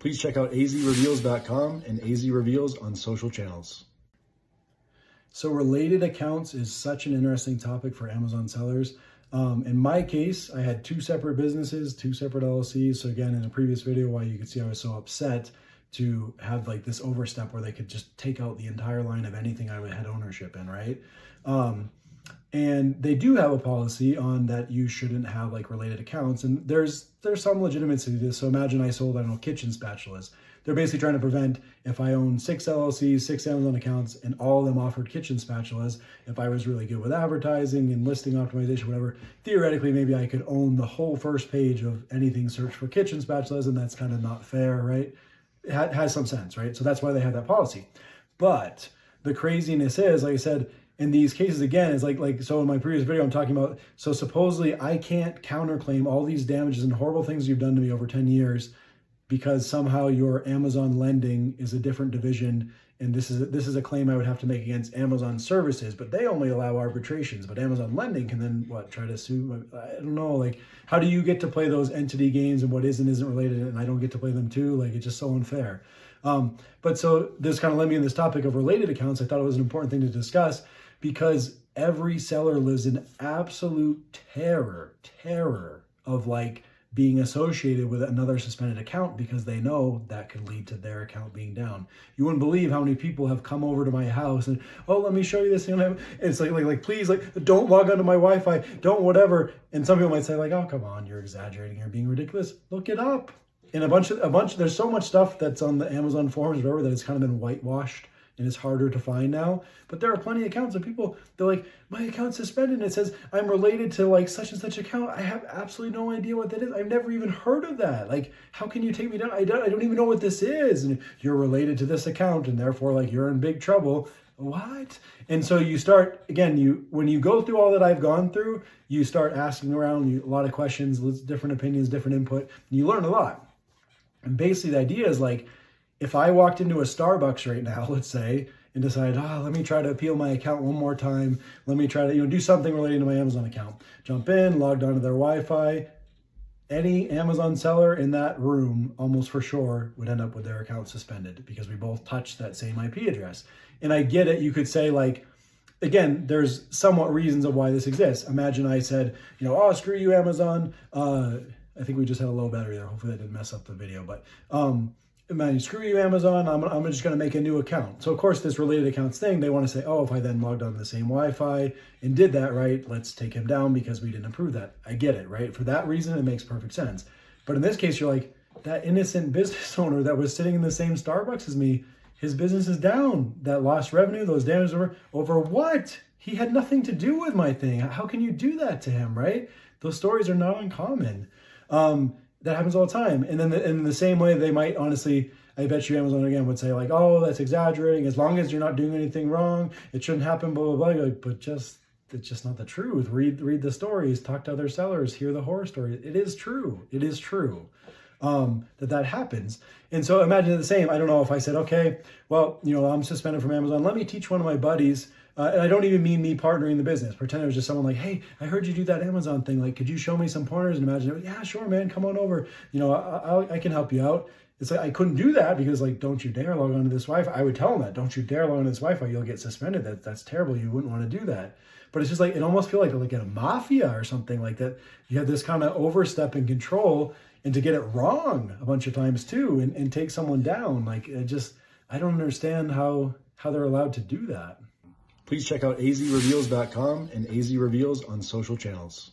Please check out azreveals.com and AZ Reveals on social channels. So related accounts is such an interesting topic for Amazon sellers. In my case, I had two separate businesses, two separate LLCs. So again, in a previous video, why you could see I was so upset to have like this overstep where they could just take out the entire line of anything I had ownership in, right? And they do have a policy on that you shouldn't have like related accounts. And there's some legitimacy to this. So imagine I sold, I don't know, kitchen spatulas. They're basically trying to prevent if I own 6 LLCs, 6 Amazon accounts, and all of them offered kitchen spatulas, if I was really good with advertising and listing optimization, whatever, theoretically, maybe I could own the whole first page of anything searched for kitchen spatulas, and that's kind of not fair, right? It has some sense, right? So that's why they have that policy. But the craziness is, like I said, in these cases, again, is like so in my previous video, I'm talking about, so supposedly I can't counterclaim all these damages and horrible things you've done to me over 10 years because somehow your Amazon lending is a different division. And this is a claim I would have to make against Amazon services, but they only allow arbitrations. But Amazon lending can then try to sue? I don't know, like, how do you get to play those entity games and what is and isn't related, and I don't get to play them too? Like, it's just so unfair. But so this kind of led me in this topic of related accounts. I thought it was an important thing to discuss because every seller lives in absolute terror of like being associated with another suspended account because they know that could lead to their account being down. You wouldn't believe how many people have come over to my house and, oh, let me show you this thing. It's like, please, like, don't log onto my Wi-Fi, don't whatever. And some people might say like, oh, come on, you're exaggerating, you're being ridiculous. Look it up. And a bunch, there's so much stuff that's on the Amazon forums, whatever, that it's kind of been whitewashed and it's harder to find now. But there are plenty of accounts of people, they're like, my account's suspended and it says I'm related to like such and such account. I have absolutely no idea what that is. I've never even heard of that. Like, how can you take me down? I don't even know what this is. And you're related to this account and therefore like you're in big trouble. What? And so you start, again, when you go through all that I've gone through, you start asking around, a lot of questions, different opinions, different input, and you learn a lot. And basically the idea is like, if I walked into a Starbucks right now, let's say, and decided, let me try to appeal my account one more time. Let me try to, do something related to my Amazon account. Jump in, logged onto their Wi-Fi. Any Amazon seller in that room, almost for sure, would end up with their account suspended because we both touched that same IP address. And I get it. You could say like, again, there's somewhat reasons of why this exists. Imagine I said, oh, screw you, Amazon. I think we just had a low battery there. Hopefully that didn't mess up the video, but man, screw you, Amazon. I'm just going to make a new account. So of course, this related accounts thing, they want to say, oh, if I then logged on the same Wi-Fi and did that, right, let's take him down because we didn't approve that. I get it, right? For that reason, it makes perfect sense. But in this case, you're like, that innocent business owner that was sitting in the same Starbucks as me, his business is down. That lost revenue, those damages over what? He had nothing to do with my thing. How can you do that to him, right? Those stories are not uncommon. That happens all the time. And then in the same way, they might honestly, I bet you Amazon again would say like, oh, that's exaggerating. As long as you're not doing anything wrong, it shouldn't happen, blah, blah, blah. Like, but it's just not the truth. Read the stories, talk to other sellers, hear the horror stories. It is true. It is true that happens. And so imagine the same. I don't know if I said, okay, well, I'm suspended from Amazon. Let me teach one of my buddies. And I don't even mean me partnering in the business. Pretend it was just someone like, hey, I heard you do that Amazon thing. Like, could you show me some pointers? And imagine, yeah, sure, man, come on over. I can help you out. It's like, I couldn't do that because like, don't you dare log onto this Wi-Fi. I would tell them that, don't you dare log onto this Wi-Fi. You'll get suspended. That's terrible. You wouldn't want to do that. But it's just like, it almost feels like a mafia or something like that. You have this kind of overstep and control and to get it wrong a bunch of times too and take someone down. Like, I don't understand how they're allowed to do that. Please check out azreveals.com and AZ Reveals on social channels.